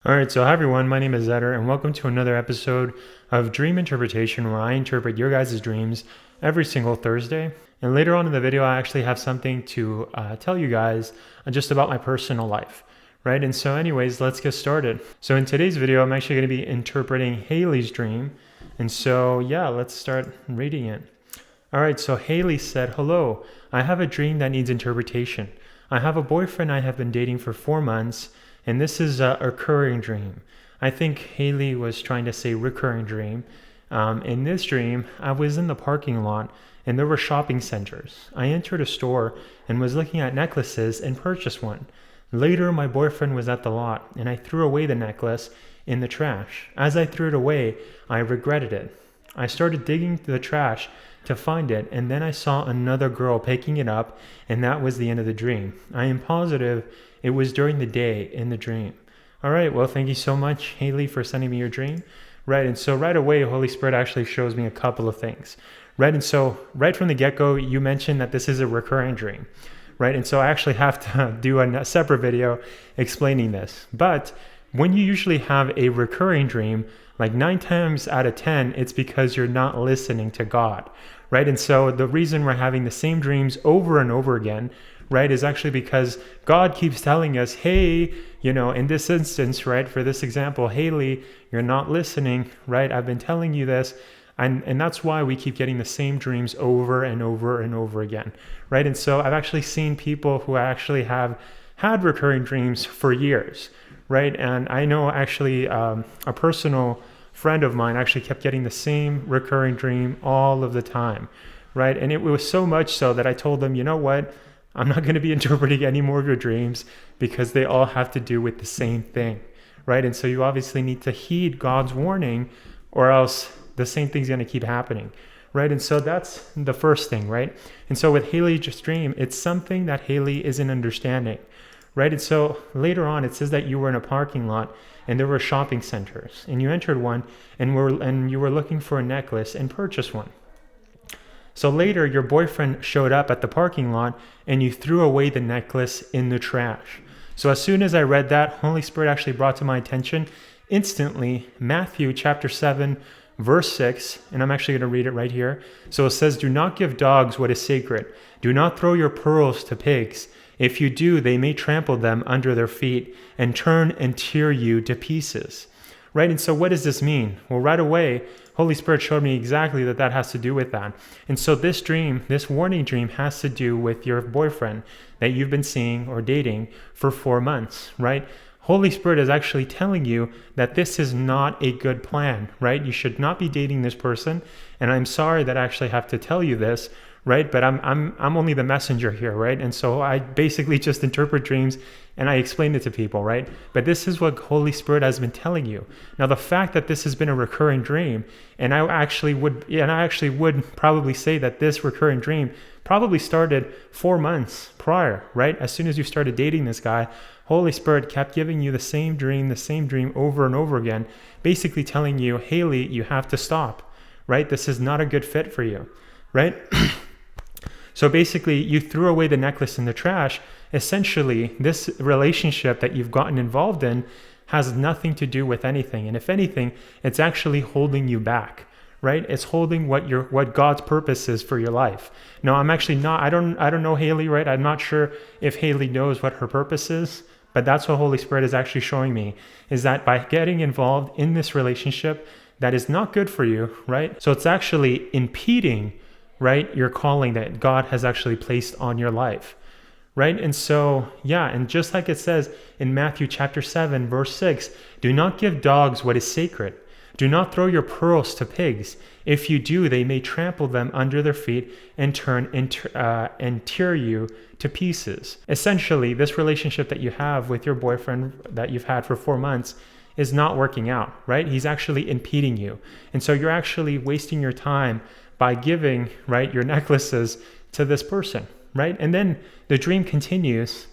Alright, so hi everyone, my name is Eder, and welcome to another episode of Dream Interpretation, where I interpret your guys' dreams every single Thursday. And later on in the video, I actually have something to tell you guys just about my personal life, right? And so anyways, let's get started. So in today's video, I'm actually going to be interpreting Hayley's dream. And so yeah, let's start reading it. Alright, so Hayley said, "Hello, I have a dream that needs interpretation. I have a boyfriend I have been dating for 4 months, and this is a recurring dream." I think Hayley was trying to say recurring dream. In this dream, I was in the parking lot and there were shopping centers. I entered a store and was looking at necklaces and purchased one. Later, my boyfriend was at the lot and I threw away the necklace in the trash. As I threw it away, I regretted it. I started digging through the trash to find it, and then I saw another girl picking it up, and that was the end of the dream. I am positive it was during the day in the dream. All right, well, thank you so much, Hayley, for sending me your dream. Right, and so right away, Holy Spirit actually shows me a couple of things. Right, and so right from the get-go, you mentioned that this is a recurring dream. Right, and so I actually have to do a separate video explaining this. But when you usually have a recurring dream, like 9 times out of 10, it's because you're not listening to God, right? And so the reason we're having the same dreams over and over again, right, is actually because God keeps telling us, hey, in this instance, right, for this example, Hayley, you're not listening, right? I've been telling you this. And that's why we keep getting the same dreams over and over and over again, right? And so I've actually seen people who actually have had recurring dreams for years, right? And I know actually a personal friend of mine actually kept getting the same recurring dream all of the time, right? And it was so much so that I told them, you know what? I'm not going to be interpreting any more of your dreams because they all have to do with the same thing, right? And so you obviously need to heed God's warning, or else the same thing's going to keep happening, right? And so that's the first thing, right? And so with Hayley's dream, it's something that Hayley isn't understanding, right? And so later on, it says that you were in a parking lot and there were shopping centers, and you entered one and you were looking for a necklace and purchased one. So later, your boyfriend showed up at the parking lot and you threw away the necklace in the trash. So as soon as I read that, Holy Spirit actually brought to my attention instantly Matthew chapter 7, verse 6, and I'm actually going to read it right here. So it says, "Do not give dogs what is sacred. Do not throw your pearls to pigs. If you do, they may trample them under their feet and turn and tear you to pieces." Right? And so what does this mean? Well, right away, Holy Spirit showed me exactly that has to do with that. And so this dream, this warning dream, has to do with your boyfriend that you've been seeing or dating for 4 months, right? Holy Spirit is actually telling you that this is not a good plan, right? You should not be dating this person. And I'm sorry that I actually have to tell you this, right? But I'm only the messenger here, right? And so I basically just interpret dreams and I explain it to people, right? But this is what Holy Spirit has been telling you. Now, the fact that this has been a recurring dream, and I actually would probably say that this recurring dream probably started 4 months prior, right? As soon as you started dating this guy, Holy Spirit kept giving you the same dream over and over again, basically telling you, Hayley, you have to stop, right? This is not a good fit for you, right? So basically, you threw away the necklace in the trash. Essentially, this relationship that you've gotten involved in has nothing to do with anything. And if anything, it's actually holding you back, right? It's holding what God's purpose is for your life. No, I'm actually not, I don't know Hayley, right? I'm not sure if Hayley knows what her purpose is, but that's what Holy Spirit is actually showing me, is that by getting involved in this relationship that is not good for you, right? So it's actually impeding, right, your calling that God has actually placed on your life, right? And so, yeah, and just like it says in Matthew chapter 7, verse 6, "Do not give dogs what is sacred. Do not throw your pearls to pigs. If you do, they may trample them under their feet and turn and tear you to pieces." Essentially, this relationship that you have with your boyfriend that you've had for 4 months is not working out, right? He's actually impeding you. And so you're actually wasting your time by giving, right, your necklaces to this person, right? And then the dream continues,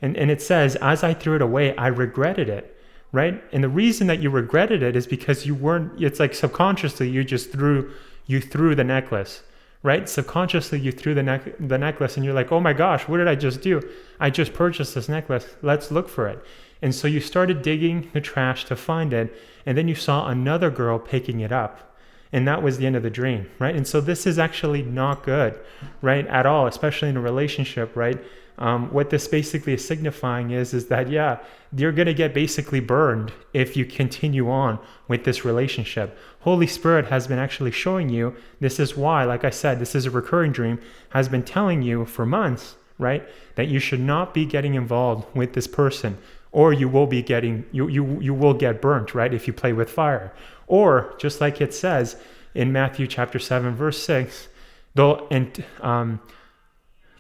and it says, "As I threw it away, I regretted it," right? And the reason that you regretted it is because it's like subconsciously you threw the necklace, right? Subconsciously you threw the necklace and you're like, oh my gosh, what did I just do? I just purchased this necklace. Let's look for it. And so you started digging the trash to find it, and then you saw another girl picking it up. And that was the end of the dream, right? And so this is actually not good, right, at all, especially in a relationship, right? What this basically is signifying is that, yeah, you're going to get basically burned if you continue on with this relationship. Holy Spirit has been actually showing you, this is why, like I said, this is a recurring dream, has been telling you for months, right, that you should not be getting involved with this person, or you will be getting, you will get burnt, right, if you play with fire. Or just like it says in Matthew chapter 7, verse 6,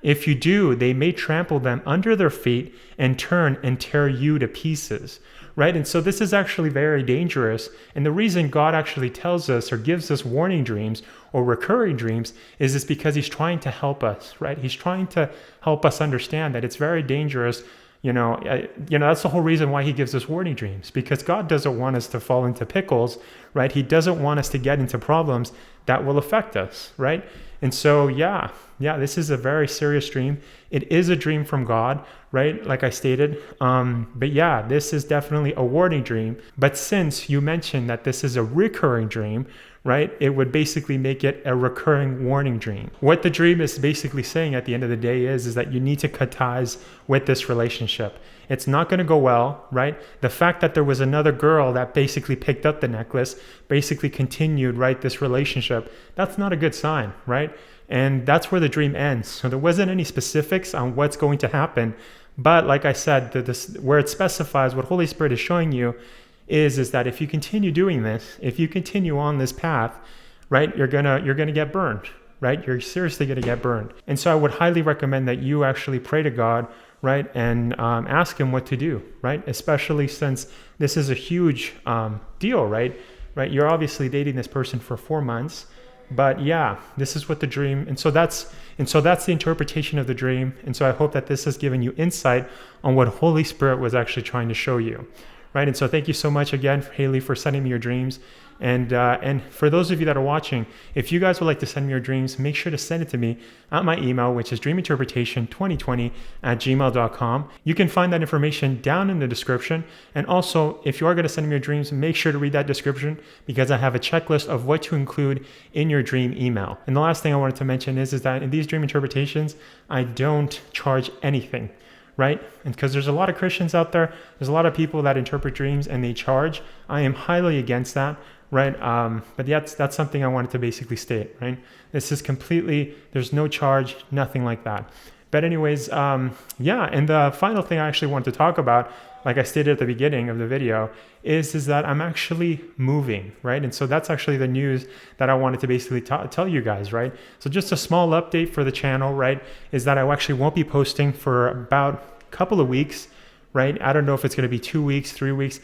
if you do, they may trample them under their feet and turn and tear you to pieces, right? And so this is actually very dangerous. And the reason God actually tells us or gives us warning dreams or recurring dreams is because he's trying to help us, right? He's trying to help us understand that it's very dangerous. That's the whole reason why he gives us warning dreams, because God doesn't want us to fall into pickles, right? He doesn't want us to get into problems that will affect us, right? And so, yeah, this is a very serious dream. It is a dream from God, right? Like I stated. But yeah, this is definitely a warning dream. But since you mentioned that this is a recurring dream, right, it would basically make it a recurring warning dream. What the dream is basically saying at the end of the day is that you need to cut ties with this relationship. It's not going to go well, right? The fact that there was another girl that basically picked up the necklace, basically continued, right, this relationship, that's not a good sign, right? And that's where the dream ends. So there wasn't any specifics on what's going to happen. But like I said, where it specifies what Holy Spirit is showing you is that if you continue doing this, if you continue on this path, right, you're gonna get burned, right? You're seriously gonna get burned. And so I would highly recommend that you actually pray to God, right, and ask him what to do, right? Especially since this is a huge deal, right? You're obviously dating this person for 4 months, but yeah, this is what the dream, and so that's the interpretation of the dream. And so I hope that this has given you insight on what Holy Spirit was actually trying to show you. Right, and so thank you so much again, Hayley, for sending me your dreams. And for those of you that are watching, if you guys would like to send me your dreams, make sure to send it to me at my email, which is dreaminterpretation2020@gmail.com. You can find that information down in the description. And also, if you are going to send me your dreams, make sure to read that description, because I have a checklist of what to include in your dream email. And the last thing I wanted to mention is that in these dream interpretations, I don't charge anything. Right? And because there's a lot of Christians out there, there's a lot of people that interpret dreams and they charge. I am highly against that, right? But that's something I wanted to basically state, right? This is completely, there's no charge, nothing like that. But anyways, and the final thing I actually want to talk about, like I stated at the beginning of the video, is that I'm actually moving, right? And so that's actually the news that I wanted to basically tell you guys, right? So just a small update for the channel, right, is that I actually won't be posting for about a couple of weeks, right? I don't know if it's going to be 2 weeks, 3 weeks,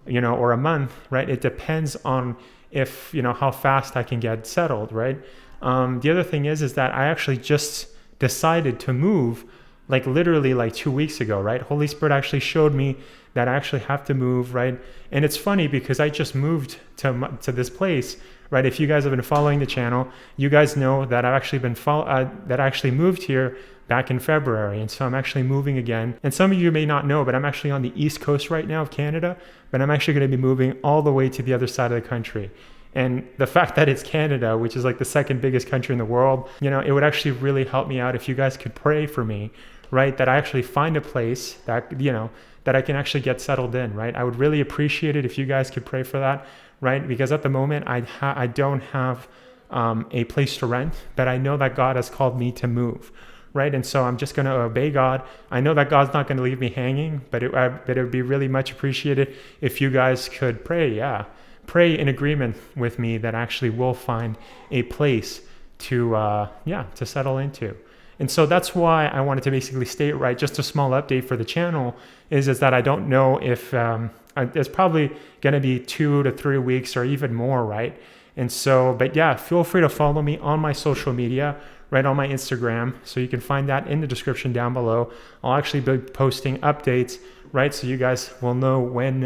or a month, right? It depends on if, how fast I can get settled, right? The other thing is that I actually just decided to move literally 2 weeks ago, right? Holy Spirit actually showed me that I actually have to move, right? And it's funny because I just moved to this place, right? If you guys have been following the channel, you guys know that I've actually that I actually moved here back in February. And so I'm actually moving again. And some of you may not know, but I'm actually on the East Coast right now of Canada, but I'm actually going to be moving all the way to the other side of the country. And the fact that it's Canada, which is the second biggest country in the world, it would actually really help me out if you guys could pray for me, right? That I actually find a place that, that I can actually get settled in, right? I would really appreciate it if you guys could pray for that, right? Because at the moment, I don't have a place to rent, but I know that God has called me to move, right? And so I'm just going to obey God. I know that God's not going to leave me hanging, but it would be really much appreciated if you guys could pray, pray in agreement with me that I actually will find a place to settle into. And so that's why I wanted to basically state, right, just a small update for the channel is that I don't know if it's probably going to be 2 to 3 weeks or even more, right? And so, but yeah, feel free to follow me on my social media, right, on my Instagram. So you can find that in the description down below. I'll actually be posting updates, right? So you guys will know when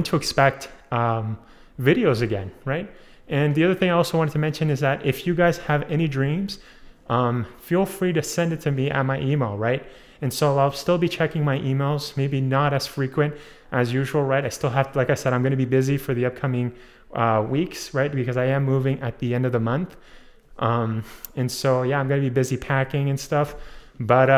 to expect videos again, right? And the other thing I also wanted to mention is that if you guys have any dreams, feel free to send it to me at my email, right? And so I'll still be checking my emails, maybe not as frequent as usual, right? I still have to, like I said, I'm going to be busy for the upcoming weeks, right? Because I am moving at the end of the month. And so, yeah, I'm going to be busy packing and stuff. But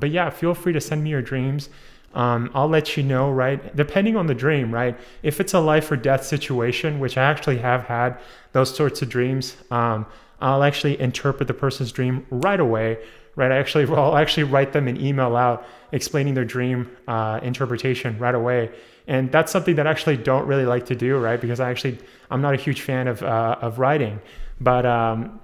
yeah, feel free to send me your dreams. I'll let you know, right? Depending on the dream, right? If it's a life or death situation, which I actually have had those sorts of dreams, I'll actually interpret the person's dream right away, right? I'll actually write them an email out explaining their dream interpretation right away. And that's something that I actually don't really like to do, right? Because I'm not a huge fan of writing. But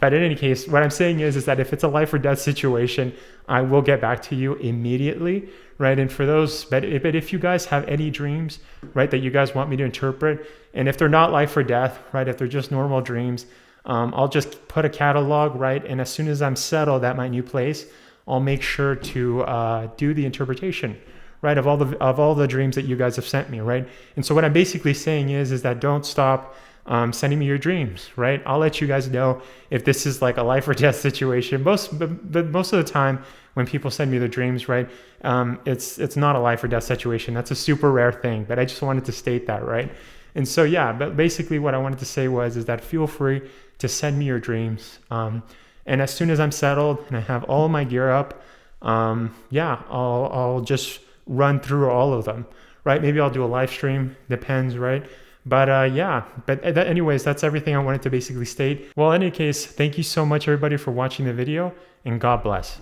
in any case, what I'm saying is that if it's a life or death situation, I will get back to you immediately, right? And for those, but if you guys have any dreams, right, that you guys want me to interpret, and if they're not life or death, right, if they're just normal dreams, I'll just put a catalog, right? And as soon as I'm settled at my new place, I'll make sure to do the interpretation, right, of all the dreams that you guys have sent me, right? And so what I'm basically saying is that don't stop sending me your dreams, right? I'll let you guys know if this is like a life or death situation. Most of the time when people send me their dreams, right, it's not a life or death situation. That's a super rare thing, but I just wanted to state that, right? And so, yeah, but basically what I wanted to say is that feel free to send me your dreams. And as soon as I'm settled and I have all my gear up, yeah, I'll just run through all of them, right? Maybe I'll do a live stream, depends, right? But yeah, anyways, that's everything I wanted to basically state. Well, in any case, thank you so much everybody for watching the video, and God bless.